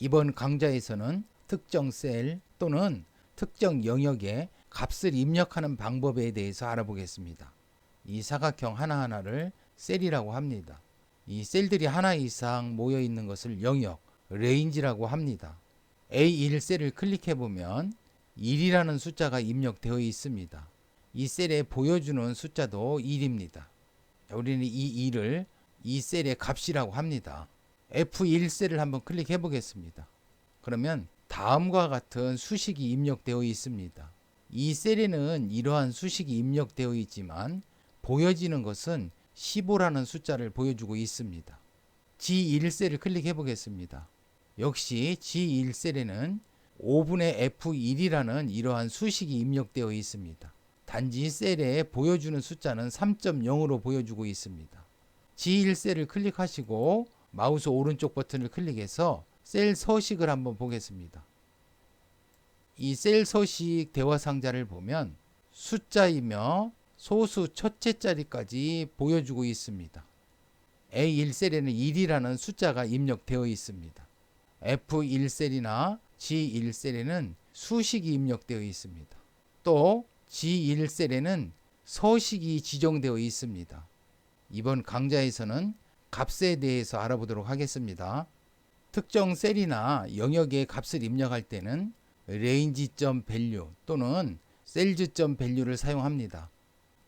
이번 강좌에서는 특정 셀 또는 특정 영역에 값을 입력하는 방법에 대해서 알아보겠습니다. 이 사각형 하나하나를 셀이라고 합니다. 이 셀들이 하나 이상 모여 있는 것을 영역, 레인지라고 합니다. A1 셀을 클릭해 보면 1이라는 숫자가 입력되어 있습니다. 이 셀에 보여주는 숫자도 1입니다. 우리는 이 1을 이 셀의 값이라고 합니다. F1 셀을 한번 클릭해 보겠습니다. 그러면 다음과 같은 수식이 입력되어 있습니다. 이 셀에는 이러한 수식이 입력되어 있지만 보여지는 것은 15라는 숫자를 보여주고 있습니다. G1 셀을 클릭해 보겠습니다. 역시 G1 셀에는 5분의 F1이라는 이러한 수식이 입력되어 있습니다. 단지 셀에 보여주는 숫자는 3.0으로 보여주고 있습니다. G1 셀을 클릭하시고 마우스 오른쪽 버튼을 클릭해서 셀 서식을 한번 보겠습니다. 이 셀 서식 대화 상자를 보면 숫자이며 소수 첫째 자리까지 보여주고 있습니다. A1 셀에는 1이라는 숫자가 입력되어 있습니다. F1 셀이나 G1 셀에는 수식이 입력되어 있습니다. 또 G1 셀에는 서식이 지정되어 있습니다. 이번 강좌에서는 값에 대해서 알아보도록 하겠습니다. 특정 셀이나 영역에 값을 입력할 때는 range.value 또는 sales.value를 사용합니다.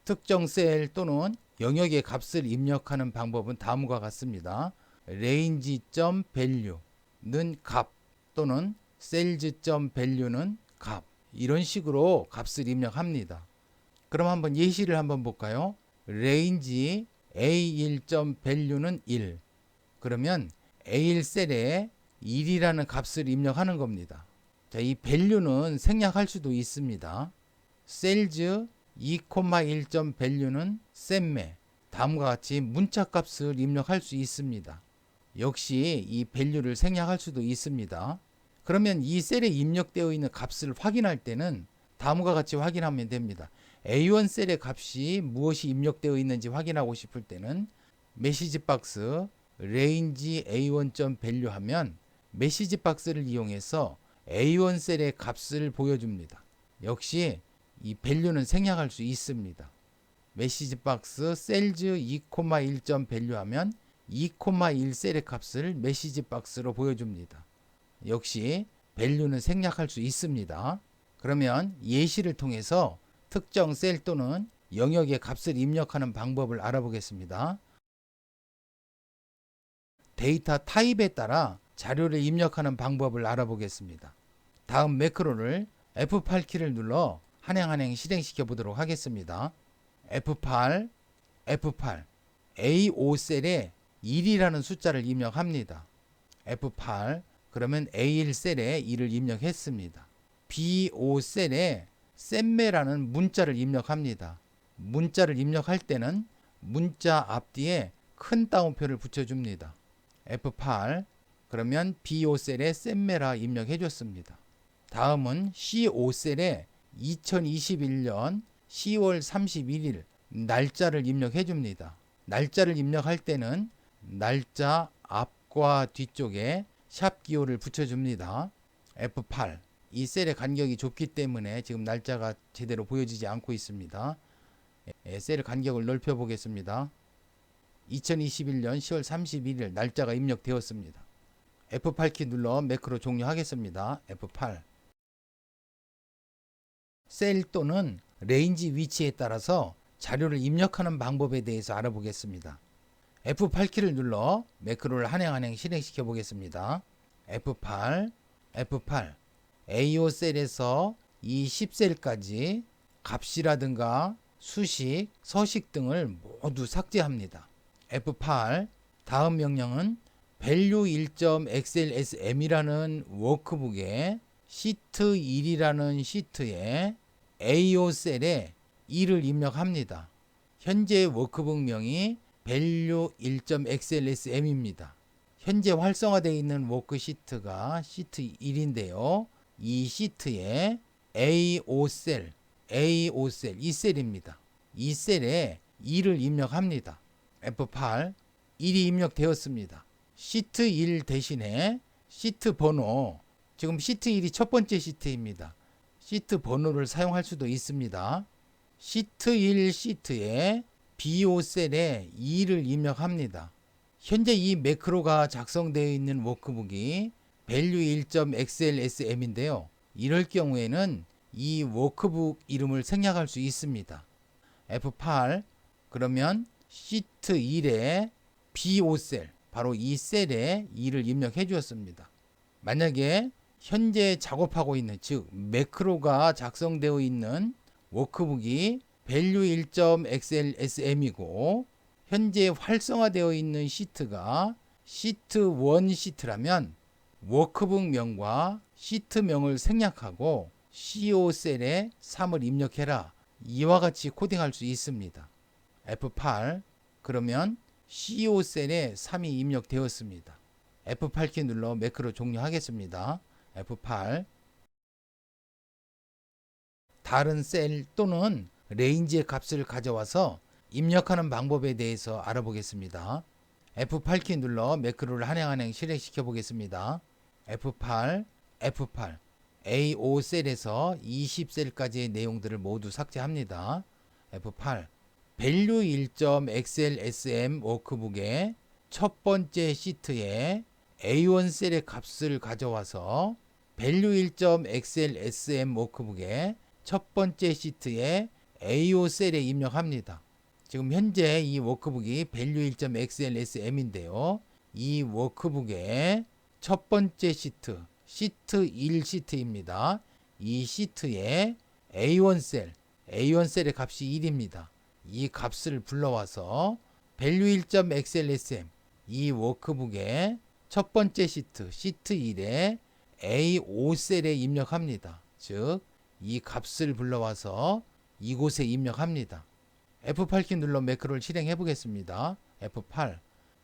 특정 셀 또는 영역에 값을 입력하는 방법은 다음과 같습니다. range.value는 값 또는 sales.value는 값, 이런 식으로 값을 입력합니다. 그럼 한번 예시를 한번 볼까요? range A1.value는 1. 그러면 A1 셀에 1이라는 값을 입력하는 겁니다. 자, 이 value는 생략할 수도 있습니다. sales 2,1.value는 셈매, 다음과 같이 문자 값을 입력할 수 있습니다. 역시 이 value를 생략할 수도 있습니다. 그러면 이 셀에 입력되어 있는 값을 확인할 때는 다음과 같이 확인하면 됩니다. A1 셀의 값이 무엇이 입력되어 있는지 확인하고 싶을 때는 메시지 박스 range A1.value 하면 메시지 박스를 이용해서 A1 셀의 값을 보여줍니다. 역시 이 value는 생략할 수 있습니다. 메시지 박스 sales 2,1.value 하면 2,1 셀의 값을 메시지 박스로 보여줍니다. 역시 value는 생략할 수 있습니다. 그러면 예시를 통해서 특정 셀 또는 영역의 값을 입력하는 방법을 알아보겠습니다. 데이터 타입에 따라 자료를 입력하는 방법을 알아보겠습니다. 다음 매크로를 F8키를 눌러 한행 실행시켜 보도록 하겠습니다. F8 A5 셀에 1이라는 숫자를 입력합니다. F8 그러면 A1 셀에 1을 입력했습니다. B5 셀에 셈매라는 문자를 입력합니다. 문자를 입력할 때는 문자 앞뒤에 큰 따옴표를 붙여줍니다. F8 그러면 B5 셀에 셈매라 입력해 줬습니다. 다음은 C5 셀에 2021년 10월 31일 날짜를 입력해 줍니다. 날짜를 입력할 때는 날짜 앞과 뒤쪽에 샵 기호를 붙여줍니다. F8 이 셀의 간격이 좁기 때문에 지금 날짜가 제대로 보여지지 않고 있습니다. 셀의 간격을 넓혀 보겠습니다. 2021년 10월 31일 날짜가 입력되었습니다. F8키 눌러 매크로 종료하겠습니다. F8 셀 또는 레인지 위치에 따라서 자료를 입력하는 방법에 대해서 알아보겠습니다. F8키를 눌러 매크로를 한행 실행시켜 보겠습니다. F8 A5 셀에서 이 10셀까지 값이라든가 수식, 서식 등을 모두 삭제합니다. F8 다음 명령은 value 1.xlsm이라는 워크북에 시트 1이라는 시트에 A5 셀에 2를 입력합니다. 현재 워크북명이 value 1.xlsm입니다. 현재 활성화되어 있는 워크시트가 시트 1인데요. 이 시트에 A5 셀, 이 셀입니다. 이 셀에 2를 입력합니다. F8, 1이 입력되었습니다. 시트 1 대신에 시트 번호, 지금 시트 1이 첫 번째 시트입니다. 시트 번호를 사용할 수도 있습니다. 시트 1 시트에 BO 셀에 2를 입력합니다. 현재 이 매크로가 작성되어 있는 워크북이 value 1.xlsm인데요. 이럴 경우에는 이 워크북 이름을 생략할 수 있습니다. F8 그러면 시트 1에 BO 셀, 바로 이 셀에 2를 입력해 주었습니다. 만약에 현재 작업하고 있는, 즉 매크로가 작성되어 있는 워크북이 value 1.xlsm이고 현재 활성화되어 있는 시트가 시트 1 시트라면 워크북명과 시트명을 생략하고 CO 셀에 3을 입력해라. 이와 같이 코딩할 수 있습니다. F8 그러면 CO 셀에 3이 입력되었습니다. F8키 눌러 매크로 종료하겠습니다. F8 다른 셀 또는 레인지의 값을 가져와서 입력하는 방법에 대해서 알아보겠습니다. F8키 눌러 매크로를 한행 실행시켜 보겠습니다. F8 A5 셀에서 20 셀까지의 내용들을 모두 삭제합니다. F8 value 1.xlsm 워크북의 첫 번째 시트에 A1 셀의 값을 가져와서 value 1.xlsm 워크북의 첫 번째 시트에 A5 셀에 입력합니다. 지금 현재 이 워크북이 value 1.xlsm인데요. 이 워크북의 첫 번째 시트, 시트 1 시트입니다. 이 시트에 A1 셀의 값이 1입니다. 이 값을 불러와서 value 1.xlsm 이 워크북의 첫 번째 시트, 시트 1에 A5 셀에 입력합니다. 즉, 이 값을 불러와서 이곳에 입력합니다. F8키 눌러 매크로를 실행해 보겠습니다. F8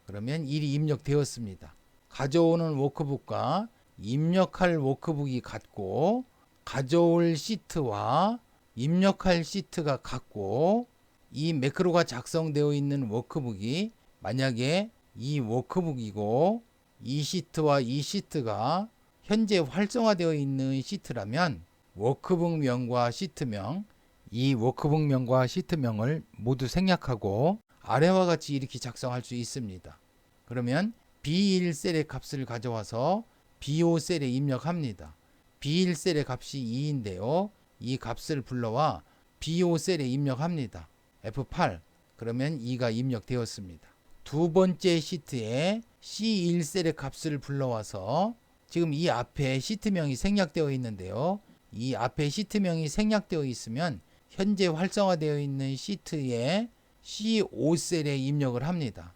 그러면 1이 입력되었습니다. 가져오는 워크북과 입력할 워크북이 같고 가져올 시트와 입력할 시트가 같고 이 매크로가 작성되어 있는 워크북이 만약에 이 워크북이고 이 시트와 이 시트가 현재 활성화되어 있는 시트라면 워크북명과 시트명, 이 워크북명과 시트명을 모두 생략하고 아래와 같이 이렇게 작성할 수 있습니다. 그러면 B1 셀의 값을 가져와서 B5 셀에 입력합니다. B1 셀의 값이 2인데요. 이 값을 불러와 B5 셀에 입력합니다. F8 그러면 2가 입력되었습니다. 두 번째 시트에 C1 셀의 값을 불러와서 지금 이 앞에 시트명이 생략되어 있는데요. 이 앞에 시트명이 생략되어 있으면 현재 활성화되어 있는 시트에 C5 셀에 입력을 합니다.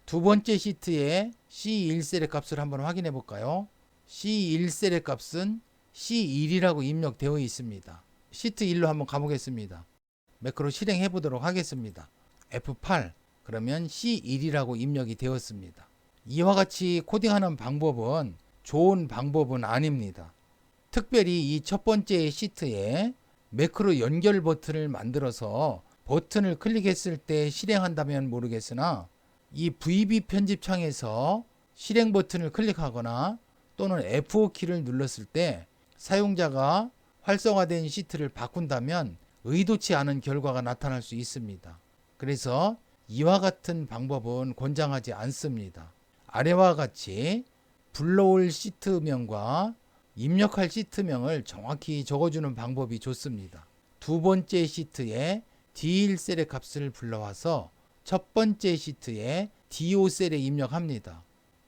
두 번째 시트에 C1 셀의 값을 한번 확인해 볼까요? C1 셀의 값은 C1이라고 입력되어 있습니다. 시트 1로 한번 가보겠습니다. 매크로 실행해 보도록 하겠습니다. F8 그러면 C1이라고 입력이 되었습니다. 이와 같이 코딩하는 방법은 좋은 방법은 아닙니다. 특별히 이 첫 번째 시트에 매크로 연결 버튼을 만들어서 버튼을 클릭했을 때 실행한다면 모르겠으나 이 VB 편집창에서 실행 버튼을 클릭하거나 또는 F5키를 눌렀을 때 사용자가 활성화된 시트를 바꾼다면 의도치 않은 결과가 나타날 수 있습니다. 그래서 이와 같은 방법은 권장하지 않습니다. 아래와 같이 불러올 시트명과 입력할 시트명을 정확히 적어주는 방법이 좋습니다. 두 번째 시트에 D1 셀의 값을 불러와서 첫 번째 시트에 D5 셀에 입력합니다.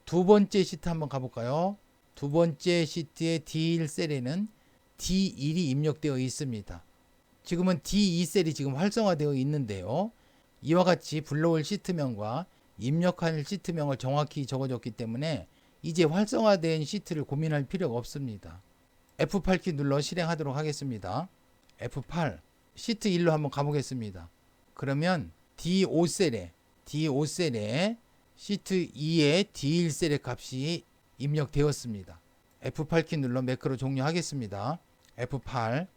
두 번째 시트 한번 가볼까요? 두 번째 시트의 D1 셀에는 D1이 입력되어 있습니다. 지금은 D2 셀이 지금 활성화되어 있는데요. 이와 같이 불러올 시트명과 입력할 시트명을 정확히 적어줬기 때문에 이제 활성화된 시트를 고민할 필요가 없습니다. F8키 눌러 실행하도록 하겠습니다. F8 시트 1로 한번 가보겠습니다. 그러면 D5 셀에 시트 2의 D1 셀의 값이 입력되었습니다. F8키 눌러 매크로 종료하겠습니다. F8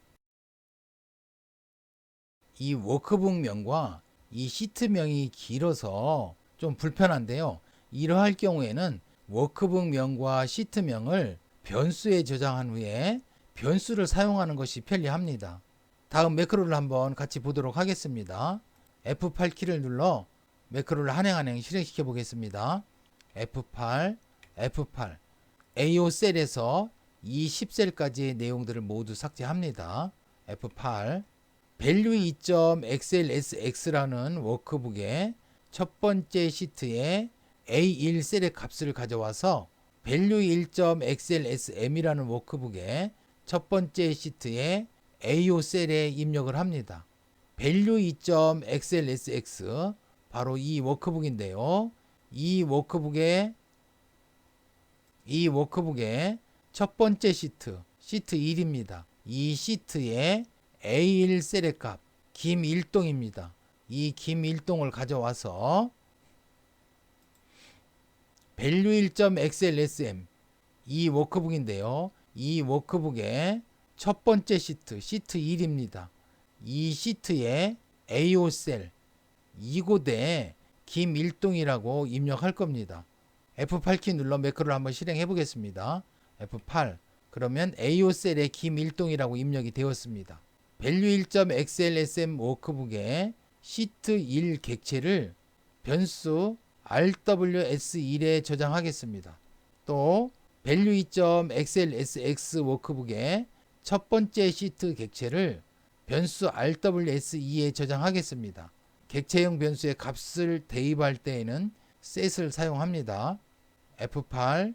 이 워크북명과 이 시트명이 길어서 좀 불편한데요. 이러할 경우에는 워크북명과 시트명을 변수에 저장한 후에 변수를 사용하는 것이 편리합니다. 다음 매크로를 한번 같이 보도록 하겠습니다. F8 키를 눌러 매크로를 한행 실행시켜 보겠습니다. F8, F8 A5 셀에서 이 10셀까지의 내용들을 모두 삭제합니다. F8 value 2.xlsx라는 워크북의 첫 번째 시트에 A1 셀의 값을 가져와서 value 1.xlsm이라는 워크북의 첫 번째 시트에 A5 셀에 입력을 합니다. value 2.xlsx 바로 이 워크북인데요. 이 워크북의 첫 번째 시트 1입니다. 이 시트에 A1 셀의 값 김일동입니다. 이 김일동을 가져와서 value 1.xlsm 이 워크북인데요. 이 워크북의 첫 번째 시트 1입니다. 이 시트에 A5 셀 이곳에 김일동이라고 입력할 겁니다. F8키 눌러 매크로를 한번 실행해 보겠습니다. F8 그러면 A5 셀에 김일동이라고 입력이 되었습니다. value 1.xlsm 워크북의 시트 1 객체를 변수 rws1에 저장하겠습니다. 또 value 2.xlsx 워크북의 첫 번째 시트 객체를 변수 rws2에 저장하겠습니다. 객체형 변수의 값을 대입할 때에는 set을 사용합니다. F8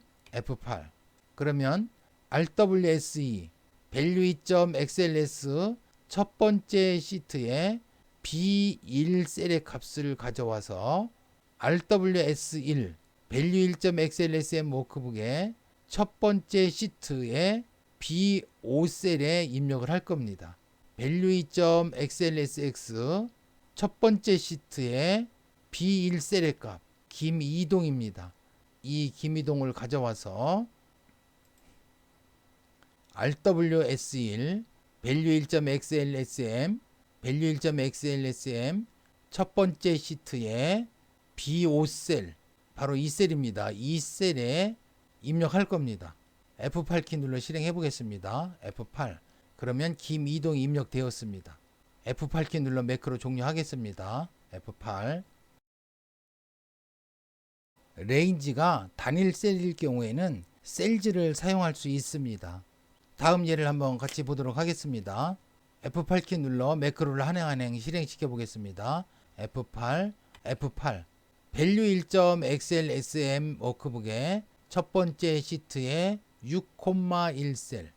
그러면 rws2 value 2.xls 첫 번째 시트에 B1 셀의 값을 가져와서 rws1 value 1.xlsm 워크북의 첫 번째 시트에 B5 셀에 입력을 할 겁니다. value 2.xlsx 첫 번째 시트에 B1 셀의 값 김이동입니다. 이 김이동을 가져와서 rws1 value 1.xlsm 첫 번째 시트에 B5 셀 바로 이 셀입니다. 이 셀에 입력할 겁니다. F8키 눌러 실행해 보겠습니다. F8 그러면 김이동이 입력되었습니다. F8키 눌러 매크로 종료하겠습니다. F8 레인지가 단일 셀일 경우에는 셀즈를 사용할 수 있습니다. 다음 예를 한번 같이 보도록 하겠습니다. F8키 눌러 매크로를 한행 실행시켜 보겠습니다. F8 value 1.xlsm 워크북의 첫 번째 시트에 6,1셀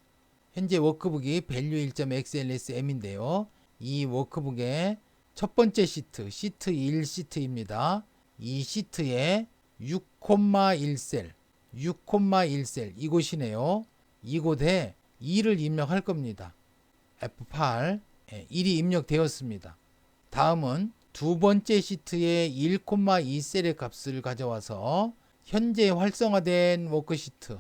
현재 워크북이 value 1.xlsm인데요. 이 워크북의 첫 번째 시트 1 시트입니다. 이 시트에 6,1셀 이곳이네요. 이곳에 2를 입력할 겁니다. F8 1이 입력되었습니다. 다음은 두 번째 시트에 1,2셀의 값을 가져와서 현재 활성화된 워크시트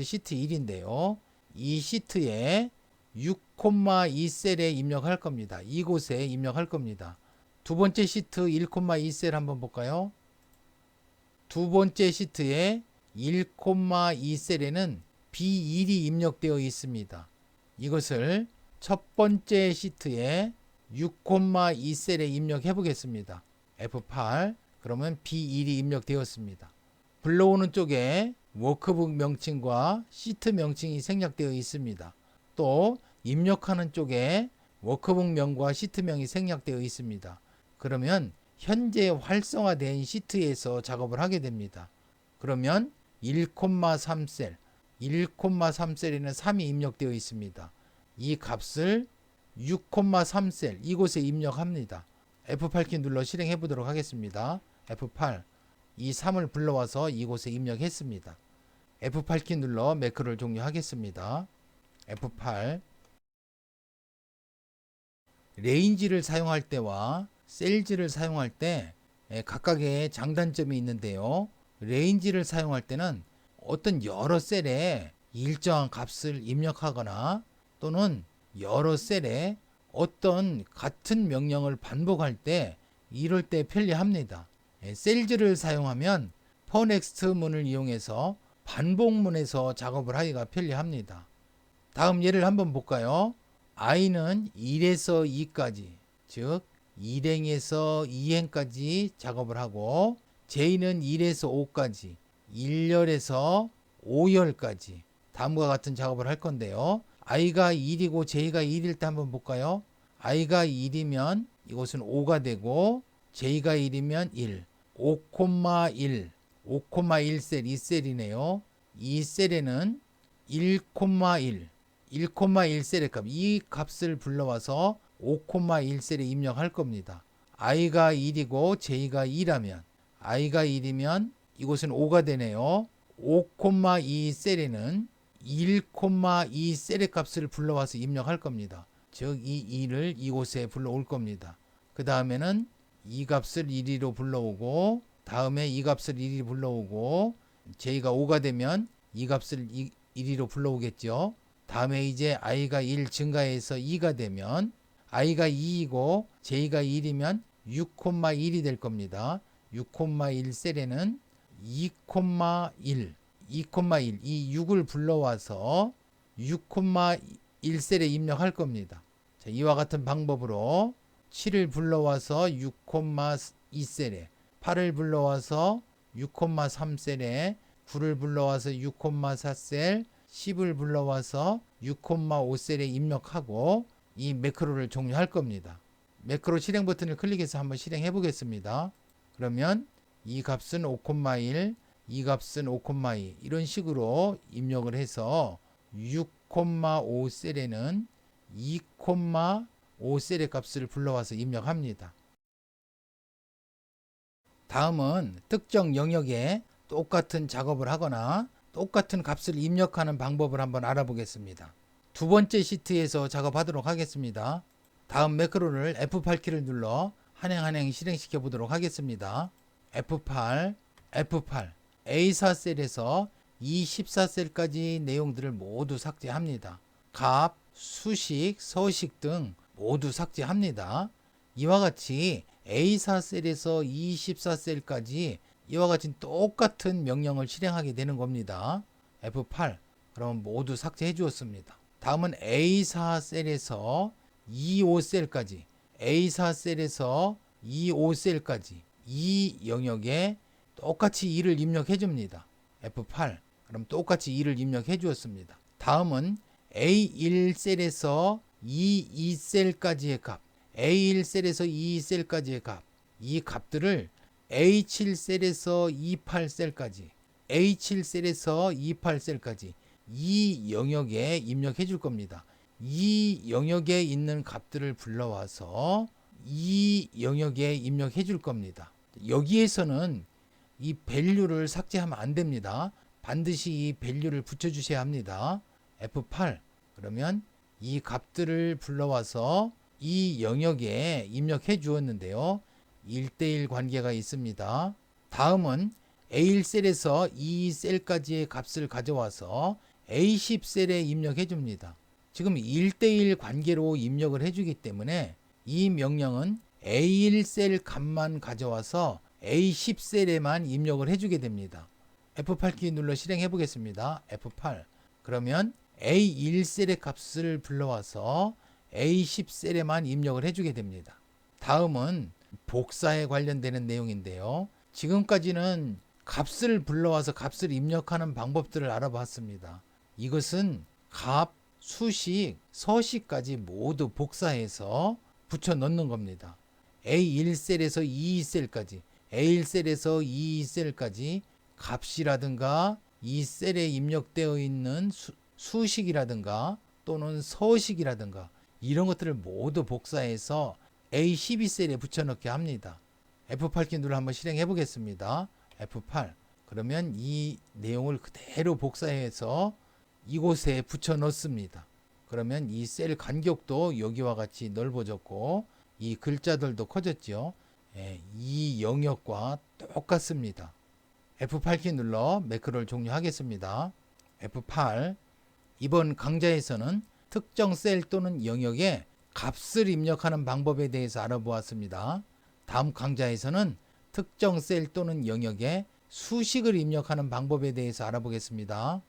시트 1인데요. 이 시트에 6,2셀에 입력할 겁니다. 이곳에 입력할 겁니다. 두 번째 시트 1,2셀 한번 볼까요? 두 번째 시트에 1,2셀에는 B1이 입력되어 있습니다. 이것을 첫 번째 시트에 6,2셀에 입력해 보겠습니다. F8 그러면 B1이 입력되었습니다. 불러오는 쪽에 워크북 명칭과 시트 명칭이 생략되어 있습니다. 또 입력하는 쪽에 워크북명과 시트명이 생략되어 있습니다. 그러면 현재 활성화된 시트에서 작업을 하게 됩니다. 그러면 1,3셀 1,3셀에는 3이 입력되어 있습니다. 이 값을 6,3셀 이곳에 입력합니다. F8키 눌러 실행해 보도록 하겠습니다. F8 이 3을 불러와서 이곳에 입력했습니다. F8키 눌러 매크로를 종료하겠습니다. F8 레인지를 사용할 때와 셀즈를 사용할 때 각각의 장단점이 있는데요. 레인지를 사용할 때는 어떤 여러 셀에 일정한 값을 입력하거나 또는 여러 셀에 어떤 같은 명령을 반복할 때 이럴 때 편리합니다. 셀즈를 사용하면 퍼넥스트 문을 이용해서 반복문에서 작업을 하기가 편리합니다. 다음 예를 한번 볼까요? i는 1에서 2까지, 즉 1행에서 2행까지 작업을 하고 j는 1에서 5까지, 1열에서 5열까지 다음과 같은 작업을 할 건데요. i가 1이고 j가 1일 때 한번 볼까요? i가 1이면 이곳은 5가 되고 j가 1이면 1, 5,1, 5,1셀 2셀이네요. 이 셀에는 1,1, 1,1셀의 값, 이 값을 불러와서 5,1셀에 입력할 겁니다. i가 1이고 j가 2라면 i가 1이면 이곳은 5가 되네요. 5,2셀에는 1,2셀의 값을 불러와서 입력할 겁니다. 즉 이 2를 이곳에 불러올 겁니다. 그 다음에는 이 값을 1위로 불러오고 다음에 이 값을 1위 불러오고 j가 5가 되면 이 값을 1위로 불러오겠죠. 다음에 이제 i가 1 증가해서 2가 되면 i가 2이고 j가 1이면 6,1이 될 겁니다. 6,1 셀에는 2,1, 2,1, 이 6을 불러와서 6,1 셀에 입력할 겁니다. 자, 이와 같은 방법으로 7을 불러와서 6,2셀에, 8을 불러와서 6,3셀에, 9를 불러와서 6,4셀, 10을 불러와서 6,5셀에 입력하고 이 매크로를 종료할 겁니다. 매크로 실행 버튼을 클릭해서 한번 실행해 보겠습니다. 그러면 이 값은 5,1, 이 값은 5,2 이런 식으로 입력을 해서 6,5셀에는 2,5셀의 값을 불러와서 입력합니다. 다음은 특정 영역에 똑같은 작업을 하거나 똑같은 값을 입력하는 방법을 한번 알아보겠습니다. 두 번째 시트에서 작업하도록 하겠습니다. 다음 매크로를 F8키를 눌러 한행 실행시켜 보도록 하겠습니다. F8, F8, A4 셀에서 E14셀까지 내용들을 모두 삭제합니다. 값, 수식, 서식 등 모두 삭제합니다. 이와 같이 A4 셀에서 E14셀까지 이와 같이 똑같은 명령을 실행하게 되는 겁니다. F8, 그럼 모두 삭제해 주었습니다. 다음은 A4 셀에서 E5셀까지, A4 셀에서 E5셀까지 이 영역에 똑같이 2를 입력해 줍니다. F8, 그럼 똑같이 2를 입력해 주었습니다. 다음은 A1셀에서 E2셀까지의 값, A1셀에서 E2셀까지의 값, 이 값들을 A7셀에서 E8셀까지, A7셀에서 E8셀까지 이 영역에 입력해 줄 겁니다. 이 영역에 있는 값들을 불러와서 이 영역에 입력해 줄 겁니다. 여기에서는 이 밸류를 삭제하면 안 됩니다. 반드시 이 밸류를 붙여 주셔야 합니다. F8, 그러면 이 값들을 불러와서 이 영역에 입력해 주었는데요. 1대1 관계가 있습니다. 다음은 A1셀에서 E2셀까지의 값을 가져와서 A10셀에 입력해 줍니다. 지금 1대1 관계로 입력을 해주기 때문에 이 명령은 A1셀 값만 가져와서 A10셀에만 입력을 해주게 됩니다. F8키 눌러 실행해 보겠습니다. F8, 그러면 A1셀의 값을 불러와서 A10셀에만 입력을 해주게 됩니다. 다음은 복사에 관련되는 내용인데요. 지금까지는 값을 불러와서 값을 입력하는 방법들을 알아봤습니다. 이것은 값, 수식, 서식까지 모두 복사해서 붙여 넣는 겁니다. A1셀에서 E2셀까지, A1셀에서 E2셀까지 값이라든가 이 셀에 입력되어 있는 수식이라든가 또는 서식이라든가 이런 것들을 모두 복사해서 A12셀에 붙여넣게 합니다. F8키 눌러 한번 실행해 보겠습니다. F8, 그러면 이 내용을 그대로 복사해서 이곳에 붙여 넣습니다. 그러면 이 셀 간격도 여기와 같이 넓어졌고 이 글자들도 커졌죠. 이 영역과 똑같습니다. F8키 눌러 매크로를 종료하겠습니다. F8, 이번 강좌에서는 특정 셀 또는 영역에 값을 입력하는 방법에 대해서 알아보았습니다. 다음 강좌에서는 특정 셀 또는 영역에 수식을 입력하는 방법에 대해서 알아보겠습니다.